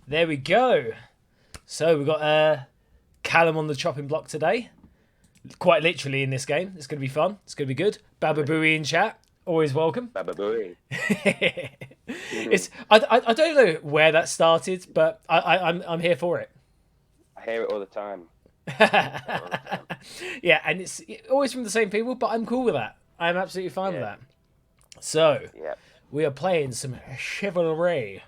There we go. So we've got Callum on the chopping block today. Quite literally in this game. It's going to be fun. It's going to be good. Baba Booey in chat. Always welcome. Baba Booey. I don't know where that started, but I'm here for it. I hear it all the time. Yeah, and it's always from the same people, but I'm cool with that. I'm absolutely fine with that. So, we are playing some Chivalry.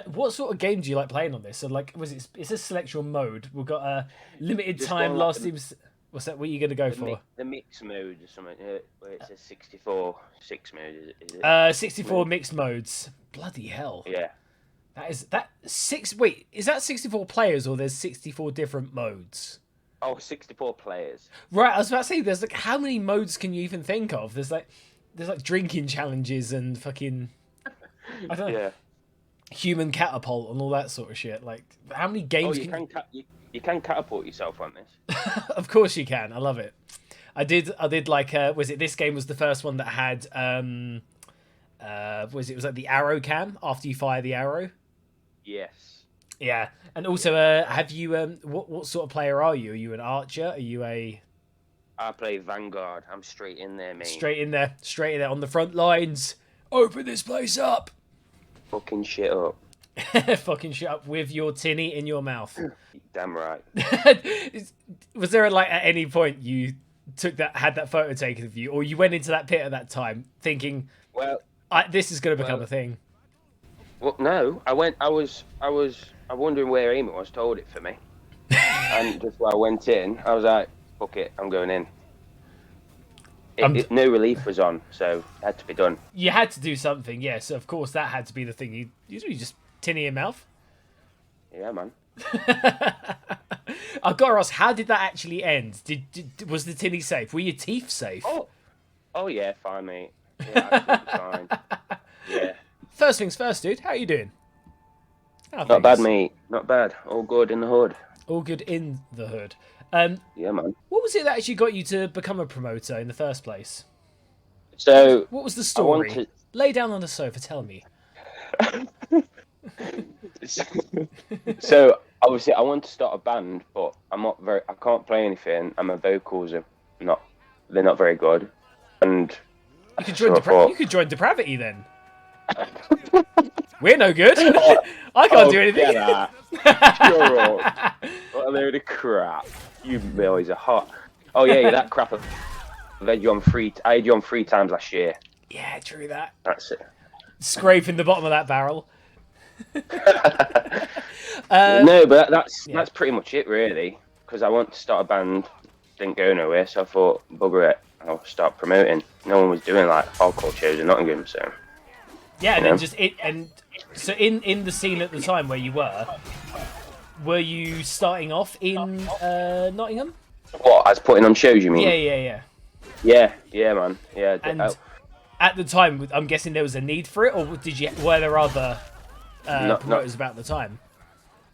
What sort of game do you like playing on this? So, like, it's a selection mode. We've got a limited time last team's. What's that? What are you going to go for? The mix mode or something. Where it says 64 6 mode. Is it? 64 mixed modes. Bloody hell. Yeah. Wait, is that 64 players or there's 64 different modes? Oh, 64 players. Right, I was about to say, there's like, how many modes can you even think of? There's like drinking challenges and fucking, I don't know. Yeah. Human catapult and all that sort of shit. Like, how many games You can catapult yourself on this. Of course you can. I love it. I did like this game was the first one that had it was like the arrow cam after you fire the arrow? Yes. Yeah. And also have you what sort of player are you? Are you an archer? Are you a I play Vanguard. I'm straight in there, mate. Straight in there on the front lines. Open this place up. Fucking shit up. Fucking shut up with your tinny in your mouth. Damn right. Was there like at any point you had that photo taken of you, or you went into that pit at that time thinking, well, this is going to become a thing? Well, no. I was wondering where Amy was. Told it for me, and just while I went in, I was like, "Fuck it, I'm going in." No relief was on, so it had to be done. You had to do something, yes. Yeah, so of course, that had to be the thing. You usually just tinny your mouth. Yeah, man. I've got to ask, how did that actually end? Was the tinny safe? Were your teeth safe? Oh yeah, fine, mate. Yeah, absolutely fine. Yeah. First things first, dude. How are you doing? Not bad, mate. Not bad. All good in the hood. All good in the hood. Yeah, man. What was it that actually got you to become a promoter in the first place? So, what was the story? Lay down on the sofa. Tell me. So obviously, I want to start a band, but I can't play anything, and my vocals are they're not very good. And you could join Depravity then. We're no good. I can't do anything. Sure up. What a load of crap. You boys are hot. Oh yeah, that crap. I had you on 3 times last year. Yeah, true that. That's it. Scraping the bottom of that barrel. No, but that's pretty much it, really. Because I want to start a band, didn't go nowhere, so I thought, bugger it, I'll start promoting. No one was doing like hardcore shows in Nottingham, so. Yeah, and then so in the scene at the time where you were you starting off in Nottingham? What, as putting on shows, you mean? Yeah, man. Yeah. And at the time, I'm guessing there was a need for it, or were there other promoters about the time?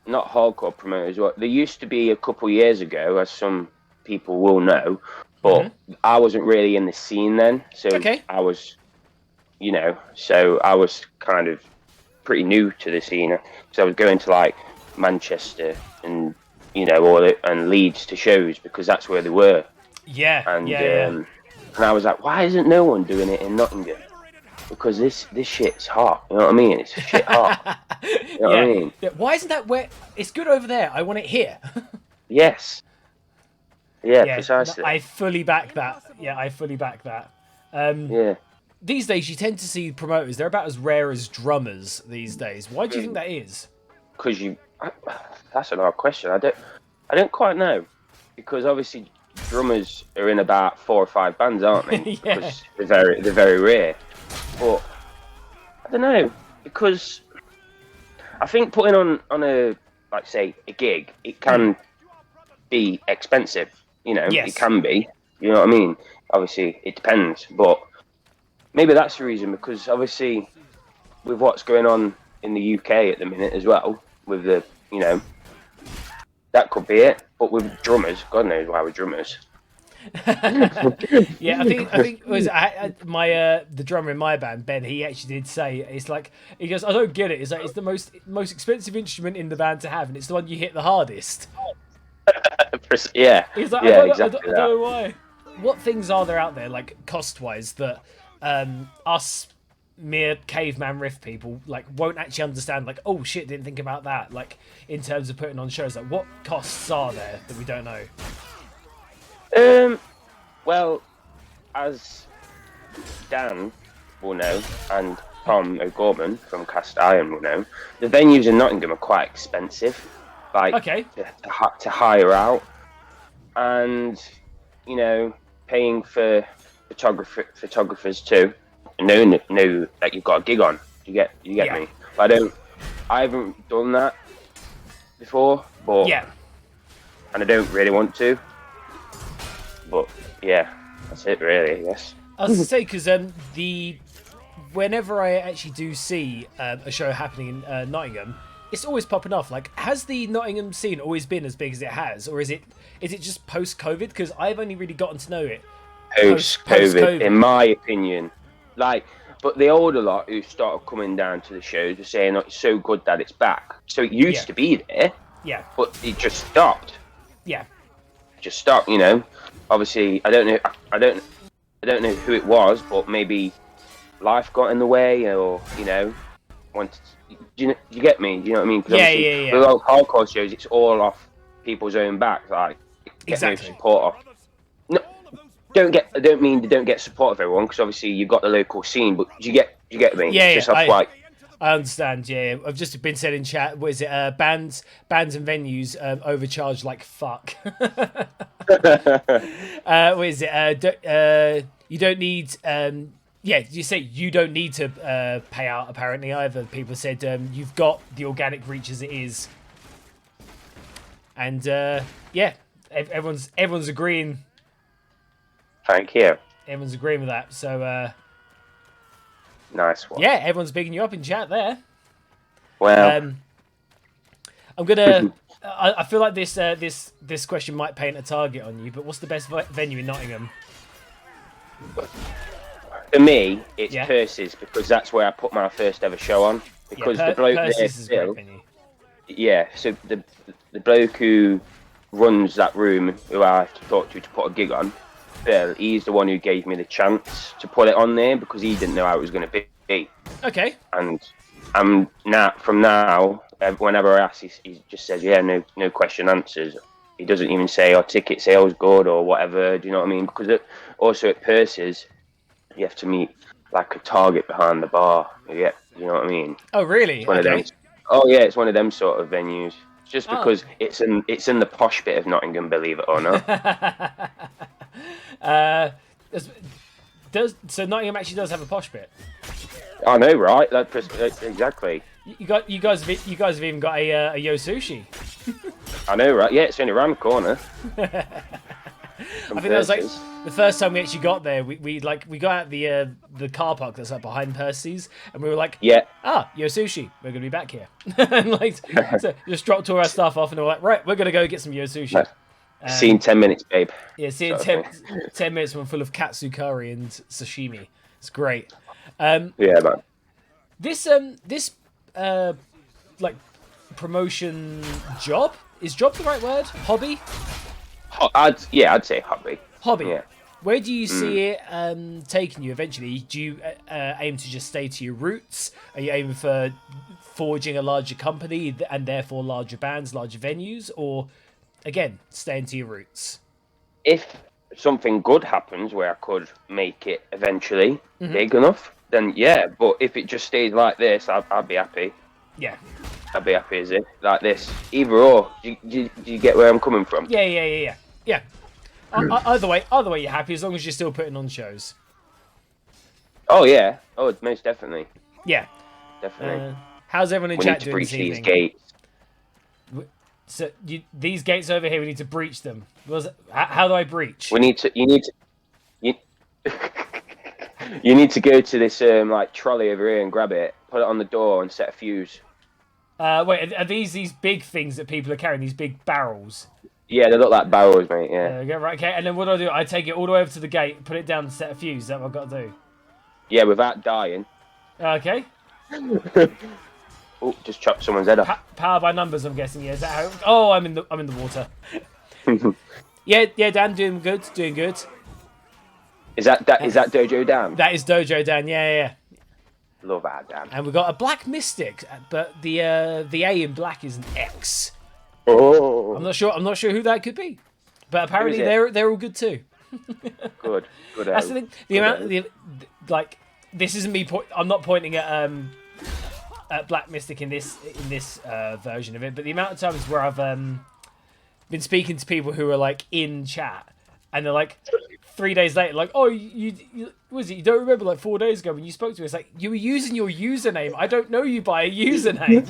Not hardcore promoters. Well, there used to be a couple years ago, as some people will know, but I wasn't really in the scene then, so I was, so I was kind of pretty new to the scene. So I was going to like Manchester and and Leeds to shows because that's where they were. Yeah. And I was like, why isn't no one doing it in Nottingham? Because this shit's hot. You know what I mean? It's shit hot. You know what I mean? Yeah. Why isn't that where it's good over there? I want it here. Yes. Yeah, precisely. I fully back that. Yeah, I fully back that. These days, you tend to see promoters. They're about as rare as drummers these days. Why do you think that is? Because that's an hard question. I don't quite know. Because obviously, drummers are in about 4 or 5 bands, aren't they? Because they're very rare. But I don't know, because I think putting on a like say a gig, it can be expensive. It can be. You know what I mean? Obviously, it depends, but maybe that's the reason. Because obviously, with what's going on in the UK at the minute as well, with the that could be it. But with drummers, God knows why with drummers. Yeah, I think it was my the drummer in my band, Ben. He actually did say it's like he goes, I don't get it. It's like it's the most expensive instrument in the band to have, and it's the one you hit the hardest. Yeah, He's like, yeah, exactly I don't know why. What things are there out there, like cost wise, that us mere caveman riff people like won't actually understand? Like, oh shit, didn't think about that. Like in terms of putting on shows, like what costs are there that we don't know? Well, as Dan will know, and Tom O'Gorman from Cast Iron will know, the venues in Nottingham are quite expensive. Like Okay. to hire out, and paying for photographers too. Know that you've got a gig on. You get me. I haven't done that before, but Yeah. and I don't really want to. But yeah, that's it really, I guess. I was to say because whenever I actually do see a show happening in Nottingham, it's always popping off. Like, has the Nottingham scene always been as big as it has, or is it just post COVID? Because I've only really gotten to know it Post COVID, in my opinion. Like, but the older lot who started coming down to the shows were saying, oh, it's so good that it's back. So it used to be there, yeah, but it just stopped. Yeah, just stopped. Obviously, I don't know who it was, but maybe life got in the way, or wanted. Do you get me? Do you know what I mean? Yeah. The local hardcore shows, it's all off people's own back. Like, get no support off. No, I don't mean they don't get support of everyone, because obviously you've got the local scene, but do you get me? Yeah, just like. I understand. Yeah, I've just been said in chat. What is it? Bands and venues overcharge like fuck. What is it? You don't need. Yeah, you say you don't need to pay out. Apparently, either people said you've got the organic reach as it is, and yeah, everyone's agreeing. Thank you. Everyone's agreeing with that. So. Nice one. Yeah, everyone's bigging you up in chat there. Well, I'm gonna. I feel like this question might paint a target on you. But what's the best venue in Nottingham? For me, it's Percy's, because that's where I put my first ever show on. Because the bloke Percy's there, is a great venue. Yeah. So the bloke who runs that room, who I have to talk to put a gig on, Bill, he's the one who gave me the chance to put it on there, because he didn't know how it was going to be. Okay. And from now, whenever I ask, he just says, yeah, no question answers. He doesn't even say, oh, ticket sales good or whatever. Do you know what I mean? Because also at Percy's, you have to meet like a target behind the bar. Yeah, you know what I mean? Oh, really? It's one of them. Oh, yeah, it's one of them sort of venues. Just because it's in the posh bit of Nottingham, believe it or not. So Nottingham actually does have a posh bit. I know, right? Exactly. You guys have even got a Yo Sushi. I know, right? Yeah, it's only around the corner. I think that was like the first time we actually got there. We got out the car park that's like behind Percy's, and we were like, Yo Sushi, we're gonna be back here. And so just dropped all our stuff off, and we were like, right, we're gonna go get some Yo Sushi. See in 10 minutes, babe. Yeah, see in 10 minutes when full of katsu curry and sashimi. It's great. Yeah, man. This like promotion job, is job the right word? Hobby? I'd say hobby. Hobby. Yeah. Where do you see it taking you eventually? Do you aim to just stay to your roots? Are you aiming for forging a larger company and therefore larger bands, larger venues, or again, staying to your roots? If something good happens where I could make it eventually big enough, then yeah. But if it just stays like this, I'd be happy. Yeah. I'd be happy as it like this. Either or. Do you get where I'm coming from? Yeah. Either way, you're happy as long as you're still putting on shows. Oh yeah. Oh, most definitely. Yeah. Definitely. How's everyone in chat doing this evening? These gates. So these gates over here, we need to breach them. How do I breach? You need to go to this like trolley over here and grab it, put it on the door, and set a fuse. Wait, are these big things that people are carrying? These big barrels? Yeah, they look like barrels, mate. Yeah. There we go. Right, okay. And then what do I do? I take it all the way over to the gate, put it down, and set a fuse. Is that what I've got to do? Yeah, without dying. Okay. Oh, just chop someone's head off. Power by numbers, I'm guessing. Yeah, is that how? Oh, I'm in the water. yeah, Dan, doing good. Is that Dojo Dan? That is Dojo Dan. Yeah. Love that, Dan. And we've got a black mystic, but the A in black is an X. Oh. I'm not sure who that could be, but apparently they're all good too. Good. That's the thing. Like this isn't me. I'm not pointing at Black Mystic in this version of it, but the amount of times where I've been speaking to people who are like in chat, and they're like 3 days later, like, oh, you was it? You don't remember like 4 days ago when you spoke to me? It's like you were using your username. I don't know you by a username.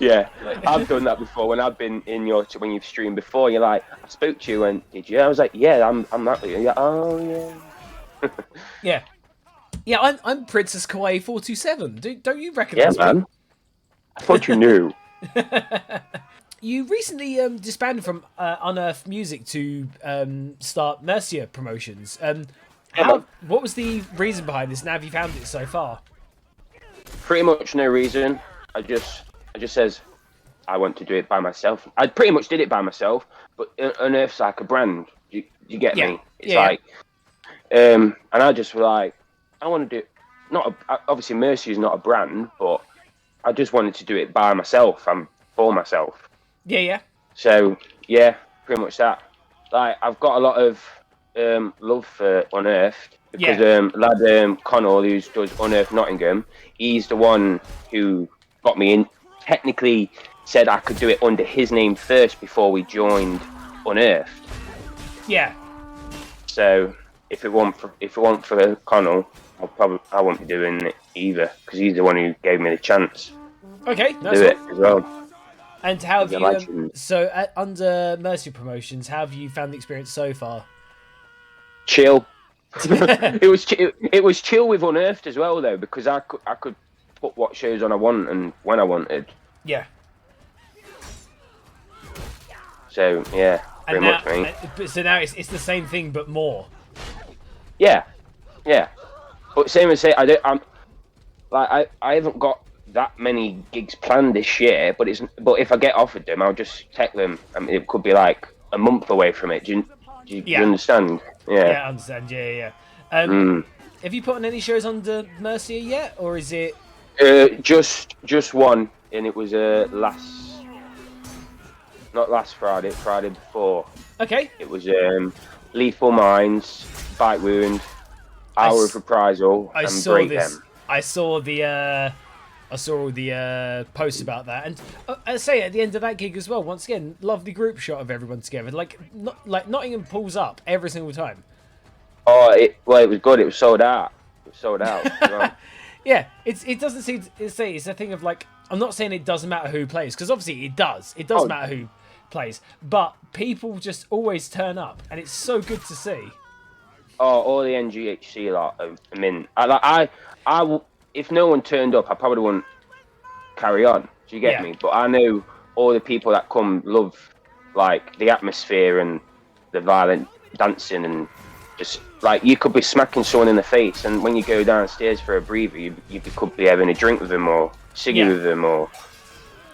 yeah. I've done that before when I've been in when you've streamed before. You're like, I spoke to you, and did you? I was like, yeah, I'm that. You're like, oh yeah. Yeah, I'm Princess Kawaii 427. Don't you recognise me? Yeah, man. I thought you knew. You recently disbanded from Unearth Music to start Mercia Promotions. What was the reason behind this? And have you found it so far? Pretty much no reason. I just says I want to do it by myself. I pretty much did it by myself, but Unearth's like a brand. You get me? It's like, and I just was like, I want to do obviously Mercia is not a brand, but I just wanted to do it by myself and for myself. Yeah. So yeah, pretty much that. Like I've got a lot of love for Unearth because lad Connell, who does Unearth Nottingham, he's the one who got me in. Technically, said I could do it under his name first before we joined Unearth. Yeah. So if it weren't for Connell, I won't be doing it either because he's the one who gave me the chance. Okay, to do it as well. And how have you? Under Mercia Promotions, how have you found the experience so far? Chill. It was chill with Unearthed as well though, because I could put what shows on I want and when I wanted. Yeah. So yeah, pretty much me. So now it's the same thing but more. Yeah. But same as say I haven't got that many gigs planned this year, but if I get offered them, I'll just take them. I mean, it could be like a month away from it. Do you understand? Yeah, I understand. Yeah. Have you put on any shows under Mercia yet, or is it just one? And it was not last Friday before. Okay. It was Lethal Minds, Bite Wound, Hour of Reprisal, and Break Them. I saw the post about that, and I say at the end of that gig as well. Once again, lovely group shot of everyone together. Like Nottingham pulls up every single time. Oh, it was good. It was sold out. Right. Yeah, it doesn't seem to say it's a thing of like. I'm not saying it doesn't matter who plays, because obviously it does. It does matter who plays, but people just always turn up, and it's so good to see. Oh, all the NGHC lot. I mean, if no one turned up, I probably wouldn't carry on. Do you get me? But I know all the people that come love like the atmosphere and the violent dancing, and just like you could be smacking someone in the face, and when you go downstairs for a breather, you could be having a drink with them or singing with them or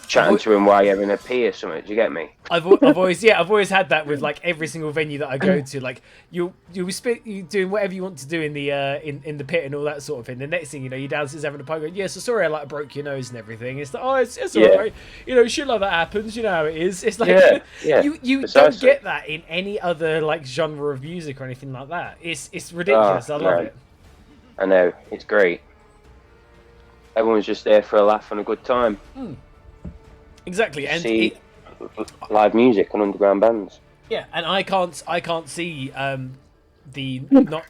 chatting to him while you're having a pee or something. Do you get me? I've always had that with like every single venue that I go to. Like you doing whatever you want to do in the in the pit and all that sort of thing. The next thing you know, you're downstairs having a pint. Going, yeah, so sorry, I like broke your nose and everything. It's like, oh, it's all right. You know, shit like that happens. You know how it is. It's like you don't get that in any other like genre of music or anything like that. It's ridiculous. I love it. I know, it's great. Everyone's just there for a laugh and a good time. Exactly, and see live music and underground bands. Yeah, and I can't see the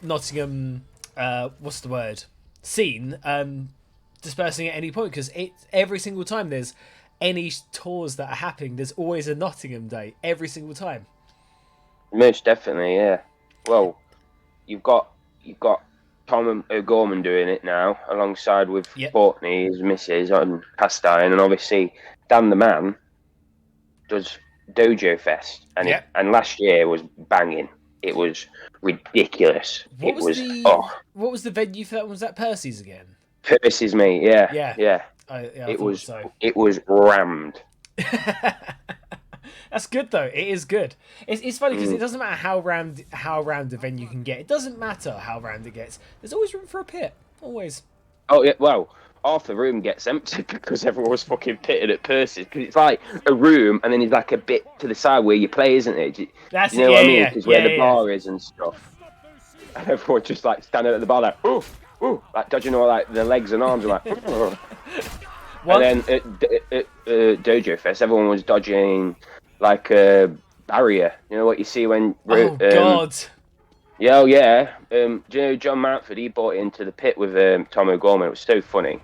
Nottingham what's the word scene dispersing at any point, because every single time there's any tours that are happening, there's always a Nottingham day every single time. Most definitely, yeah. Well, you've got Tom O'Gorman doing it now, alongside with Courtney, his missus, on Castine, and obviously Dan the Man does Dojo Fest, and Yep. and last year was banging. It was ridiculous. What It was what was the venue for that? Was that Percy's again? Percy's, mate. Yeah, Yeah. yeah. I It thought was so. it was rammed. That's good though. It is good. It's funny because it doesn't matter how round a venue can get. It doesn't matter how round it gets. There's always room for a pit. Always. Oh yeah, well, half the room gets empty because everyone was fucking pitted at Percy's. Because it's like a room, and then it's like a bit to the side where you play, isn't it? That's you know what I mean? Because where the yeah. bar is and stuff, and everyone just like standing at the bar like, ooh, ooh, like dodging all like their legs and arms, like. Ooh. And then at Dojo Fest, everyone was dodging like a barrier. You know what you see when? God. Yeah, yeah. Do you know John Mountford? He bought into the pit with Tom O'Gorman. It was so funny.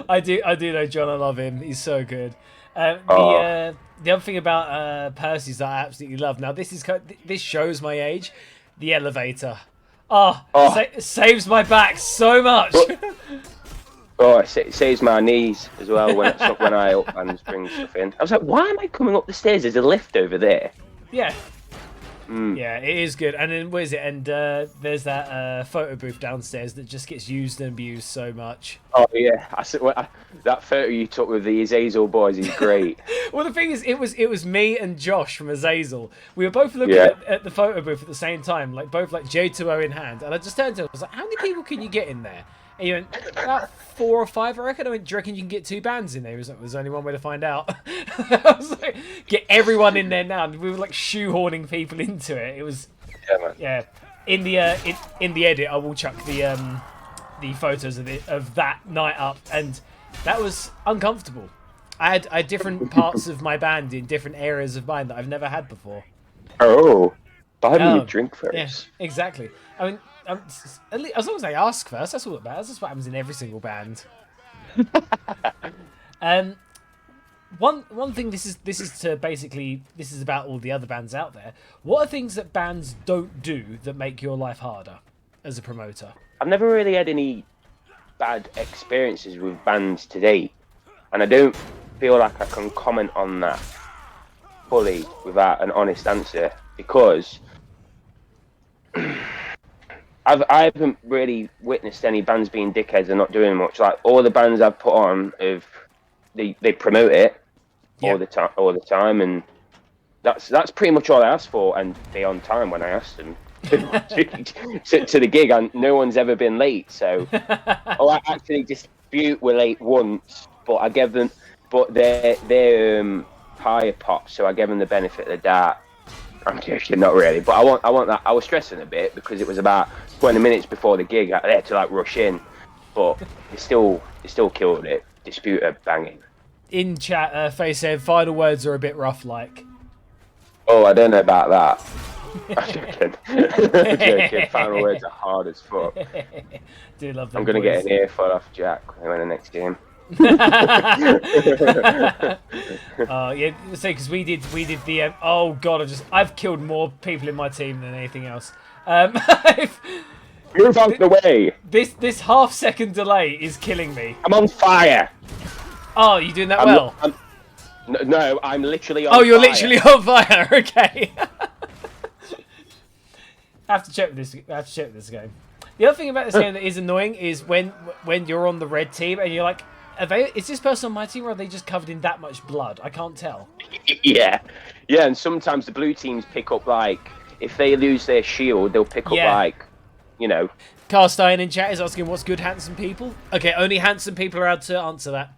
I do know John. I love him. He's so good. The other thing about Percy's that I absolutely love. Now this shows my age. The elevator. Saves my back so much. It saves my knees as well when I up and bring stuff in. I was like, why am I coming up the stairs? There's a lift over there. Yeah. Yeah, it is good. And then, where is it? And there's that photo booth downstairs that just gets used and abused so much. Oh, yeah. That photo you took with the Azazel boys is great. Well, the thing is, it was me and Josh from Azazel. We were both looking at the photo booth at the same time, like both like J2O in hand. And I just turned to him, I was like, how many people can you get in there? And he went, about 4 or 5, I reckon. I went, do you reckon you can get 2 bands in there? He was like, there's only one way to find out. I was like, get everyone in there now. And we were like shoehorning people into it. It was, yeah. In the edit, I will chuck the photos of that night up, and that was uncomfortable. I had different parts of my band in different areas of mine that I've never had before. Oh, buy me a drink first. Yeah, exactly. I mean, as long as they ask first, that's all that matters. That's what happens in every single band. One thing. This is about all the other bands out there. What are things that bands don't do that make your life harder as a promoter? I've never really had any bad experiences with bands to date, and I don't feel like I can comment on that fully without an honest answer, because I haven't really witnessed any bands being dickheads and not doing much. Like, all the bands I've put on, they promote it all the time, and that's pretty much all I asked for, and they on time when I asked them to the gig, and no one's ever been late. So, I actually dispute we're late once, but I gave them, but they're higher pop, so I gave them the benefit of the doubt. I'm joking, not really, but I want that. I was stressing a bit because it was about 20 minutes before the gig. I had to like rush in, but they still killed it. Disputer banging. In chat, Faye said final words are a bit rough, like. Oh, I don't know about that. I'm joking. I'm joking. Final words are hard as fuck. Do love them. I'm gonna get an earful off Jack when I win the next game. Yeah, say because we did the oh god, I've killed more people in my team than anything else. Move out the way. This half-second delay is killing me. I'm on fire. Oh, you doing that well? No, I'm literally on fire. Oh, you're literally on fire. Okay. I have to check with this game. The other thing about this game that is annoying is when you're on the red team and you're like, is this person on my team, or are they just covered in that much blood? I can't tell. Yeah, and sometimes the blue teams pick up, like, if they lose their shield, they'll pick up, like, you know. Cast Iron in chat is asking what's good handsome people. Okay, only handsome people are allowed to answer that.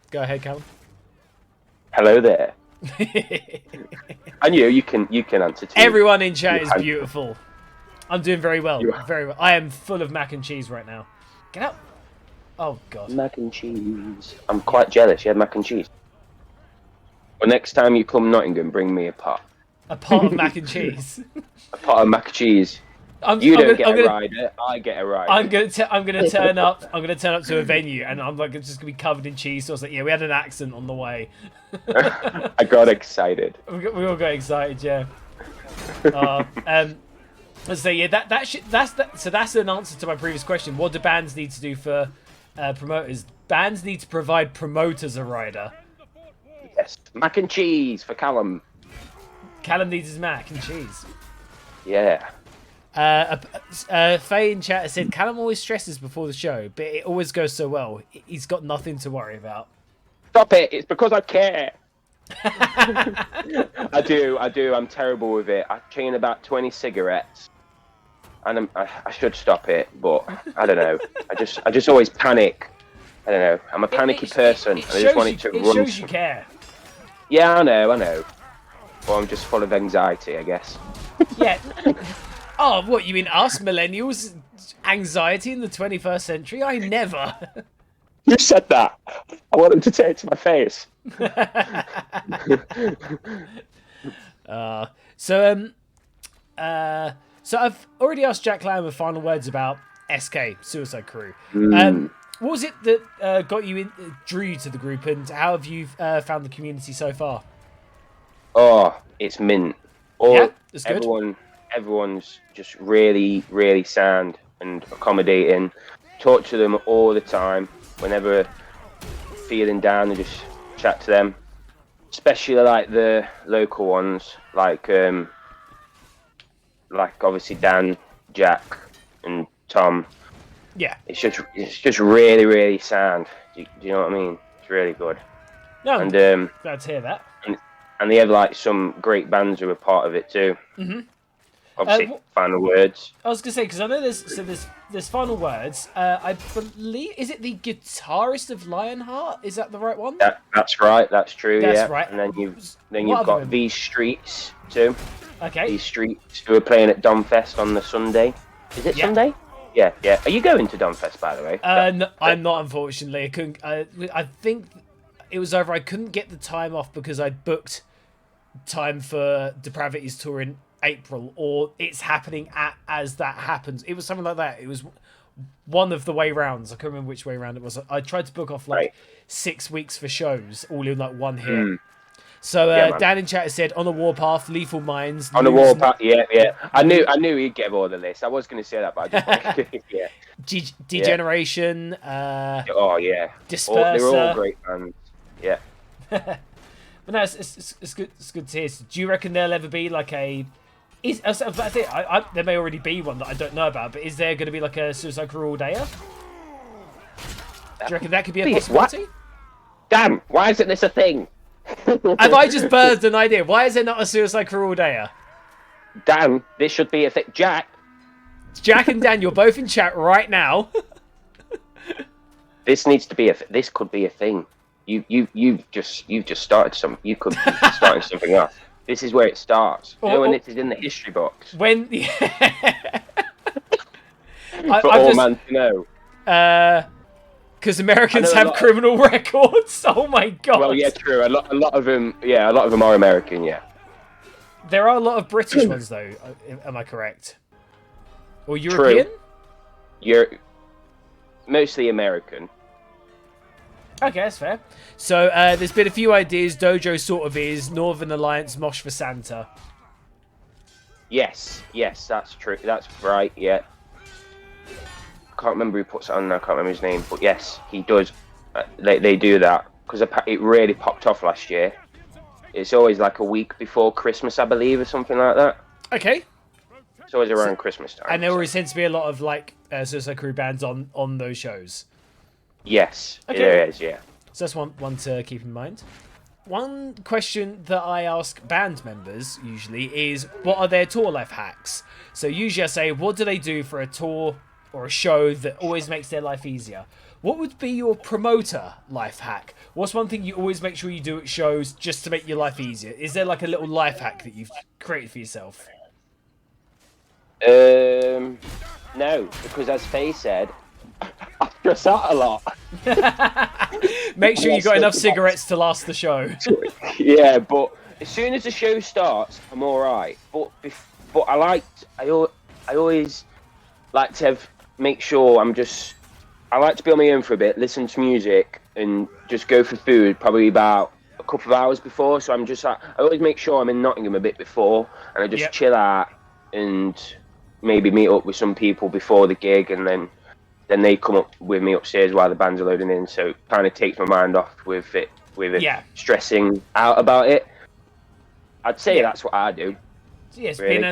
Go ahead, Callum. Hello there. And you can answer too. Everyone in chat is beautiful. I'm doing very well. Very well. I am full of mac and cheese right now. Get out. Oh, God. Mac and cheese. I'm quite jealous. You had mac and cheese. Well, next time you come Nottingham, bring me a pot. A pot of mac and cheese? A pot of mac and cheese. You don't get a rider. I get a rider. I'm gonna turn up. I'm gonna turn up to a venue, and I'm like just gonna be covered in cheese. So I was like, yeah, we had an accident on the way. I got excited. We all got excited, yeah. Let's say, yeah, that's an answer to my previous question. What do bands need to do for promoters? Bands need to provide promoters a rider. Yes. Mac and cheese for Callum. Callum needs his mac and cheese. Yeah. Faye in chat said Callum always stresses before the show, but it always goes so well. He's got nothing to worry about. Stop it! It's because I care. I do. I'm terrible with it. I chain about 20 cigarettes, and I should stop it, but I don't know. I just always panic. I don't know. I'm a panicky person. I just want it to run. It shows you care. Yeah, I know. Well, I'm just full of anxiety, I guess. Yeah. Oh, what, you mean us millennials? Anxiety in the 21st century? I never. You said that. I want him to say it to my face. So I've already asked Jack Lamb final words about SK, Suicide Krew. What was it that got you drew you to the group, and how have you found the community so far? Oh, it's mint. Yeah, it's good. Everyone's just really, really sound and accommodating. Talk to them all the time. Whenever feeling down, and just chat to them. Especially like the local ones, like obviously Dan, Jack, and Tom. Yeah. It's just really, really sound. Do you know what I mean? It's really good. No, and glad to hear that. And they have like some great bands who are part of it too. Mm-hmm. Obviously, final words. I was gonna say, because I know there's final words. I believe, is it the guitarist of Lionheart? Is that the right one? That's right. That's true. That's right. And then you've got These Streets too. Okay. These Streets, who are playing at Donfest on the Sunday. Is it Sunday? Yeah. Are you going to Donfest, by the way? No, I'm not, unfortunately. I couldn't. I think it was over. I couldn't get the time off because I booked time for Depravity's tour in April, or it's happening as that happens. It was something like that. It was one of the way rounds. I can't remember which way round it was. I tried to book off 6 weeks for shows, all in like one hit. So Dan in chat said, on a warpath, lethal minds. On a warpath, yeah. I knew he'd get more than this. I was going to say that, but I just Degeneration. Oh yeah. Disperser. They're all great bands. Yeah. But no, it's good. It's good to hear. So do you reckon there'll ever be like a? There may already be one that I don't know about, but is there going to be like a Suicide Krew all-dayer? Do you reckon that could be a possibility? What? Damn! Why isn't this a thing? Have I just birthed an idea? Why is there not a Suicide Krew all-dayer? Dan, this should be a thing. Jack and Dan, you're both in chat right now. This needs to be this could be a thing. You've just started some. You could be starting something else. This is where it starts. You know, when it is in the history box. When for all man to know. Because Americans have criminal records. Oh my god. Well, yeah, true. A lot of them. Yeah, a lot of them are American. Yeah. There are a lot of British ones, though. Am I correct? Or European? True. You're mostly American. Okay, that's fair. So there's been a few ideas. Dojo sort of is. Northern Alliance, Mosh for Santa. Yes, that's true. That's right, yeah. I can't remember who puts it on there. I can't remember his name. But yes, he does. They do that. Because it really popped off last year. It's always like a week before Christmas, I believe, or something like that. Okay. It's always around Christmas time. And there always tends to be a lot of like Suicide Krew bands on those shows. Yes, okay. There is, yeah. So that's one to keep in mind. One question that I ask band members usually is, what are their tour life hacks? So usually I say, what do they do for a tour or a show that always makes their life easier? What would be your promoter life hack? What's one thing you always make sure you do at shows just to make your life easier? Is there like a little life hack that you've created for yourself? No, because as Faye said, I stress out a lot. Make sure you got enough cigarettes to last the show. Yeah, but as soon as the show starts, I'm all right. But I always like to make sure I like to be on my own for a bit, listen to music, and just go for food probably about a couple of hours before. So I'm just like, I always make sure I'm in Nottingham a bit before, and I just chill out and maybe meet up with some people before the gig, and then they come up with me upstairs while the band's are loading in. So it kind of takes my mind off with it with stressing out about it. I'd say that's what I do. Yes, really. being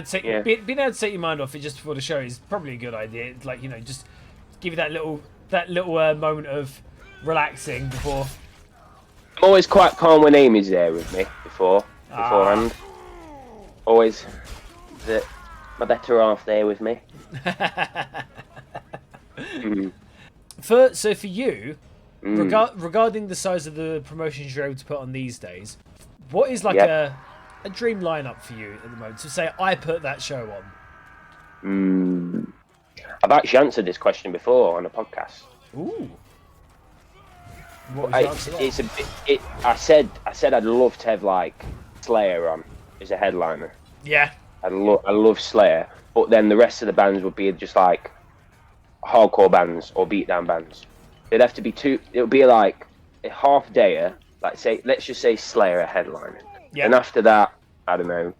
able to take your mind off it just before the show is probably a good idea. It's like, just give you that little moment of relaxing before. I'm always quite calm when Amy's there with me beforehand. Always my better half there with me. So for you, regarding the size of the promotions you're able to put on these days, what is like a dream lineup for you at the moment? So say I put that show on. I've actually answered this question before on a podcast. Ooh. What was your answer there? I said I'd love to have like Slayer on as a headliner. Yeah. I love Slayer, but then the rest of the bands would be just like hardcore bands or beatdown bands. It'd have to be two. It would be like a half dayer. Let's just say Slayer a headliner. Yeah. And after that, I don't know,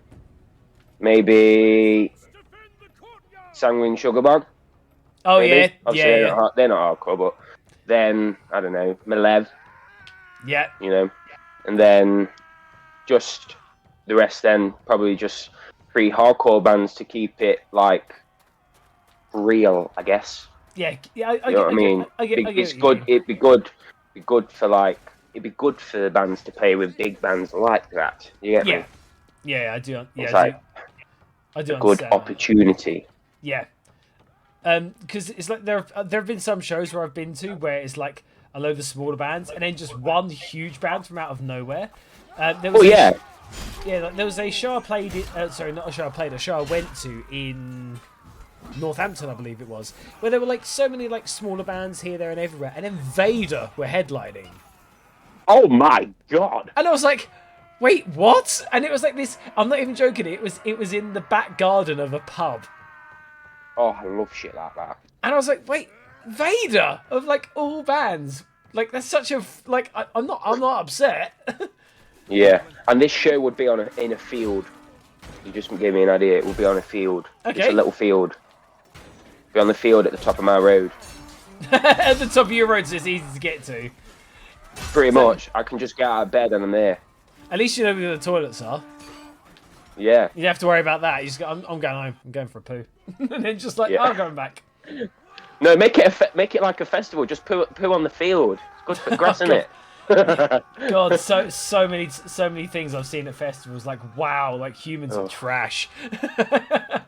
maybe Sanguine Sugarbug. Oh maybe. Yeah, yeah. They're not hardcore, but then I don't know, Malev. Yeah. And then just the rest. Then probably just 3 hardcore bands to keep it like real, I guess. Yeah. You know what I mean? It'd be good for the bands to play with big bands like that. You get me? Yeah, I do. Yeah, I do. A good opportunity. Yeah. Because it's like there have been some shows where I've been to where it's like a load of smaller bands and then just one huge band from out of nowhere. There was a show I played. A show I went to in Northampton, I believe it was, where there were like so many like smaller bands here, there, and everywhere, and then Vader were headlining. Oh my god! And I was like, wait, what? And it was like this. I'm not even joking. It was in the back garden of a pub. Oh, I love shit like that. And I was like, wait, Vader of like all bands. Like that's such a like. I'm not upset. Yeah, and this show would be in a field. You just gave me an idea. It would be on a field. Okay. It's a little field. Be on the field at the top of my road. At the top of your road, so it's easy to get to. Pretty much. I can just get out of bed and I'm there. At least you know where the toilets are. Yeah. You don't have to worry about that. You just go, I'm going home. I'm going for a poo. And then just like, I'm going back. No, make it like a festival. Just poo on the field. It's good for grass, isn't it? God, so many things I've seen at festivals. Like, wow, like humans are trash.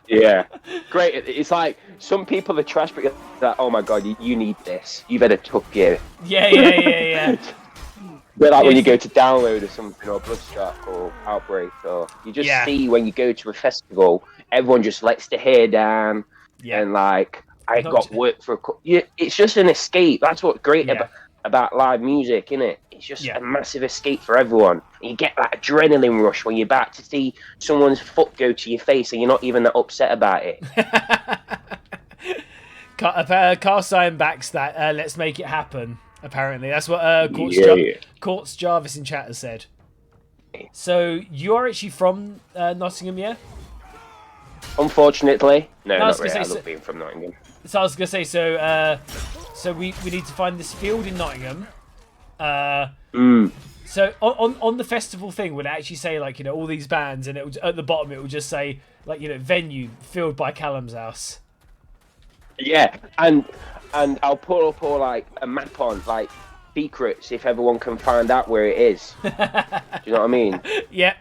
Yeah, great. It's like some people are trash, but you're like, oh my god, you need this. You better tuck you. Yeah. But like when you go to download or something, or Bloodstock or Outbreak, or you just see when you go to a festival, everyone just lets the hair down and like I got work for it's just an escape. That's what's great about live music, innit? It's just a massive escape for everyone. You get that adrenaline rush when you're about to see someone's foot go to your face and you're not even that upset about it. Carl Stein backs that. Let's make it happen. Apparently, that's what Quartz Jarvis in chat has said. So you're actually from Nottingham, yeah? Unfortunately, no, not really. I love being from Nottingham. So I was gonna say, so we need to find this field in Nottingham. So on the festival thing, would it actually say like all these bands, and it would, at the bottom it would just say like venue filled by Callum's house. Yeah, and I'll pull up all like a map on like secrets if everyone can find out where it is. Do you know what I mean? Yeah.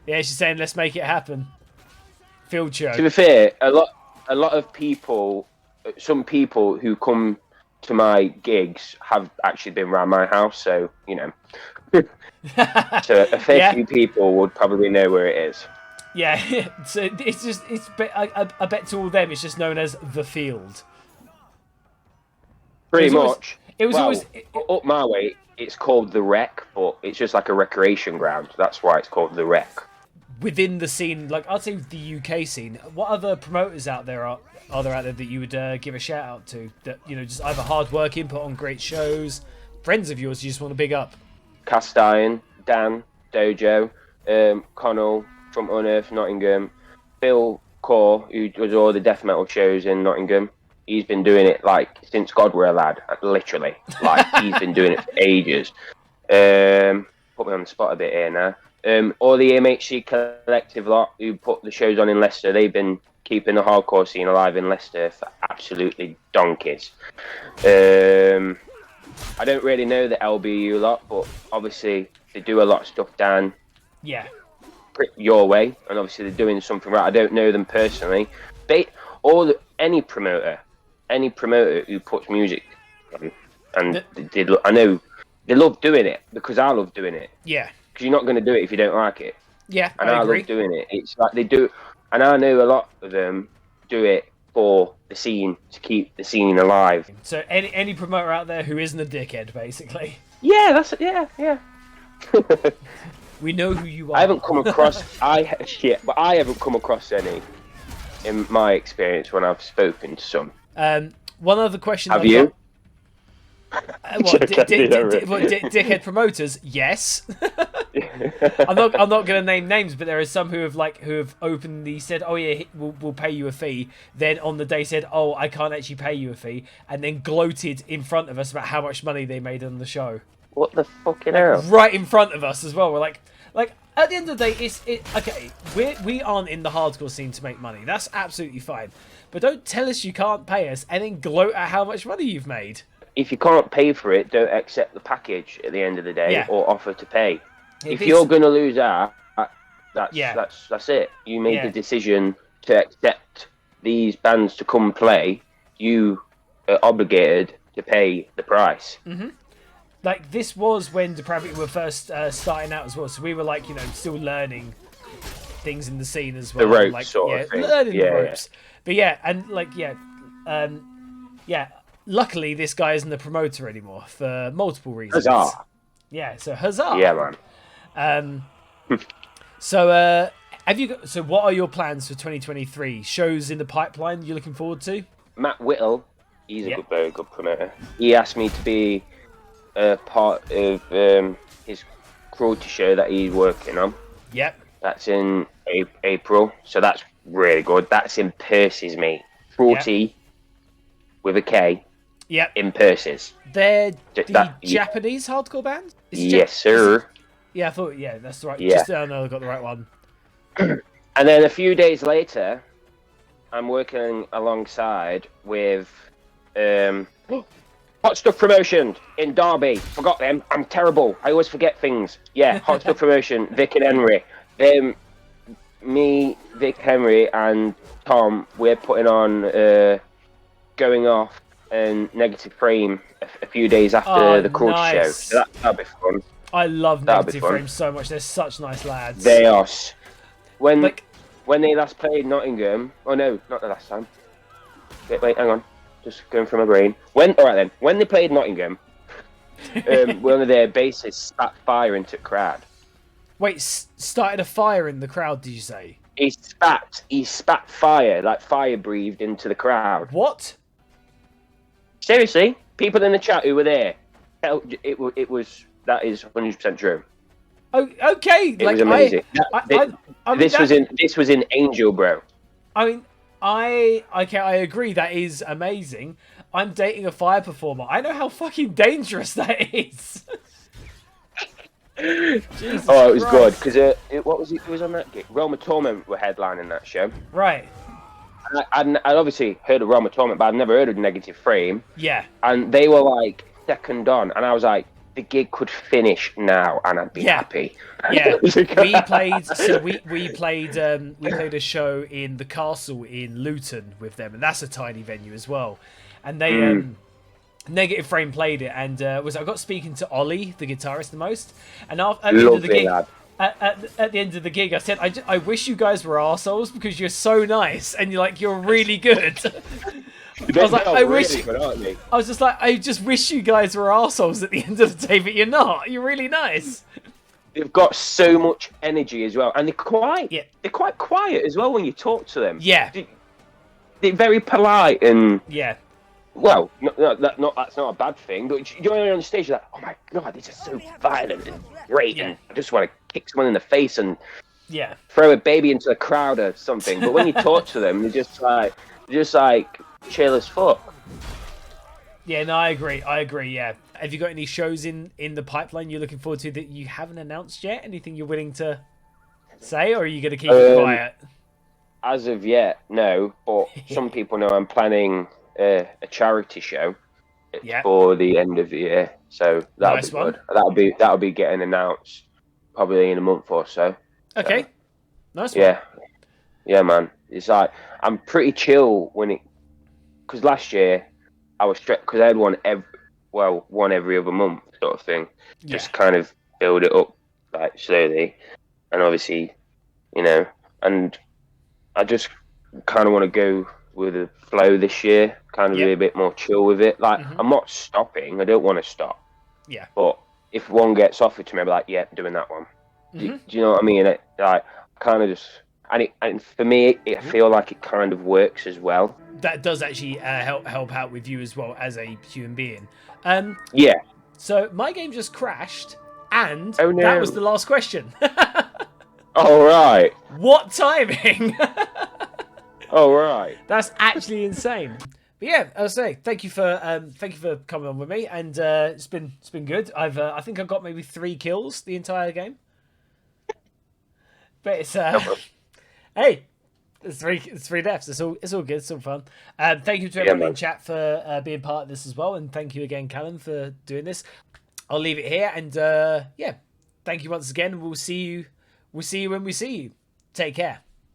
She's saying let's make it happen. Field show. To be fair, a lot of people, some people who come to my gigs have actually been around my house, so so a fair few people would probably know where it is. Yeah, so I bet to all them it's just known as the field. Pretty much. Always up my way. It's called the Rec, but it's just like a recreation ground. That's why it's called the Rec. Within the scene, like I'd say the UK scene, what other promoters out there are there out there that you would give a shout out to? That just either hard work, input on great shows, friends of yours you just want to big up. Cast Iron, Dan, Dojo, Connell from Unearth, Nottingham, Phil Core, who does all the death metal shows in Nottingham. He's been doing it like since God were a lad, literally. Like he's been doing it for ages. Put me on the spot a bit here now. All the MHC collective lot who put the shows on in Leicester, they've been keeping the hardcore scene alive in Leicester for absolutely donkeys. I don't really know the LBU lot, but obviously they do a lot of stuff down your way, and obviously they're doing something right. I don't know them personally. Any promoter who puts music on, and I know they love doing it because I love doing it. Yeah. Because you're not going to do it if you don't like it. Yeah, and I agree. Love doing it. It's like they do, and I know a lot of them do it for the scene, to keep the scene alive. So any promoter out there who isn't a dickhead, basically. Yeah, that's it. Yeah. We know who you are. I haven't come across I haven't come across any in my experience when I've spoken to some. One other question. Have you? Dickhead promoters? Yes. I'm not going to name names, but there are some who have openly said, "Oh yeah, we'll pay you a fee." Then on the day said, "Oh, I can't actually pay you a fee," and then gloated in front of us about how much money they made on the show. What the fucking hell? Right in front of us as well. We're like at the end of the day, okay. We aren't in the hardcore scene to make money. That's absolutely fine. But don't tell us you can't pay us and then gloat at how much money you've made. If you can't pay for it, don't accept the package at the end of the day, or offer to pay. If you're going to lose out, that's it. You made the decision to accept these bands to come play. You are obligated to pay the price. Mm-hmm. Like, this was when Depravity were first starting out as well, so we were still learning things in the scene as well. The ropes, sort of thing. Learning the ropes. But luckily this guy isn't the promoter anymore for multiple reasons. Huzzah! Yeah, so huzzah! Yeah, man. So what are your plans for 2023? Shows in the pipeline you're looking forward to? Matt Whittle, he's a very good promoter. He asked me to be part of his cruelty show that he's working on. Yep. That's in April, so that's really good. That's in Percy's, mate. Cruelty with a K. Yep. In Percy's. They're Japanese hardcore band? Yes, sir. Yeah, I thought, that's right. Yeah. Just I know I got the right one. And then a few days later, I'm working alongside with Hot Stuff Promotions in Derby. Forgot them. I'm terrible. I always forget things. Yeah, Hot Stuff Promotion, Vic and Henry. Me, Vic, Henry, and Tom, we're putting on Going Off and Negative Frame a few days after the Cruelty show. So that'll be fun. I love Negative Frame so much. They're such nice lads. They are. When they last played Nottingham... Oh, no, not the last time. Wait, hang on. Just going from my brain. When they played Nottingham, one of their bassists spat fire into the crowd. Wait, started a fire in the crowd, did you say? He spat fire, like fire breathed into the crowd. What? Seriously, people in the chat who were there, that is 100% true. Oh, okay. It was amazing. This was in Angel, bro. I mean, I agree. That is amazing. I'm dating a fire performer. I know how fucking dangerous that is. Jesus it was Christ. good because what was it? It was on that gig. Roma Torment were headlining that show. Right. I'd obviously heard of Roma Torment, but I'd never heard of Negative Frame. Yeah. And they were like second on, and I was like, the gig could finish now, and I'd be happy. Yeah. we played a show in the Castle in Luton with them, and that's a tiny venue as well. And they Negative Frame played it, and I got speaking to Ollie, the guitarist, the most. And at the end of the gig, at the end of the gig, I said, I wish you guys were arseholes because you're so nice and you're really good. I was like, I was just like, I just wish you guys were arseholes at the end of the day, but you're not. You're really nice. They've got so much energy as well, and they're quite quiet as well when you talk to them. Yeah, they're very polite and well, that's not a bad thing. But you're on stage, you're like, oh my god, these are so violent and great, and I just want to kick someone in the face and throw a baby into the crowd or something. But when you talk to them, they're just like chill as fuck. Yeah, no, I agree. Yeah, Have you got any shows in the pipeline you're looking forward to that you haven't announced yet? Anything you're willing to say, or are you going to keep it quiet? As of yet, no. But some people know I'm planning a charity show for the end of the year, so that'll be good. That'll be getting announced probably in a month or so. Okay, so, nice one. Yeah, man. It's like I'm pretty chill because last year I was stressed because I had one every other month sort of thing. Just kind of build it up like slowly, and obviously, and I just kind of want to go with the flow this year, kind of be a bit more chill with it. Like, I'm not stopping. I don't want to stop. Yeah. But if one gets offered to me, I'll be like, yeah, doing that one. Do you know what I mean? Kind of just, and for me, I feel like it kind of works as well. That does actually help out with you as well as a human being. Yeah. So my game just crashed, and that was the last question. All right. What timing? All right. That's actually insane. But yeah, I'll say thank you for coming on with me, and it's been good. I think I've got maybe 3 kills the entire game. But it's hey, it's 3 deaths. It's all good. It's all fun. Thank you to everyone in chat for being part of this as well, and thank you again, Callum, for doing this. I'll leave it here, and thank you once again. We'll see you when we see you. Take care.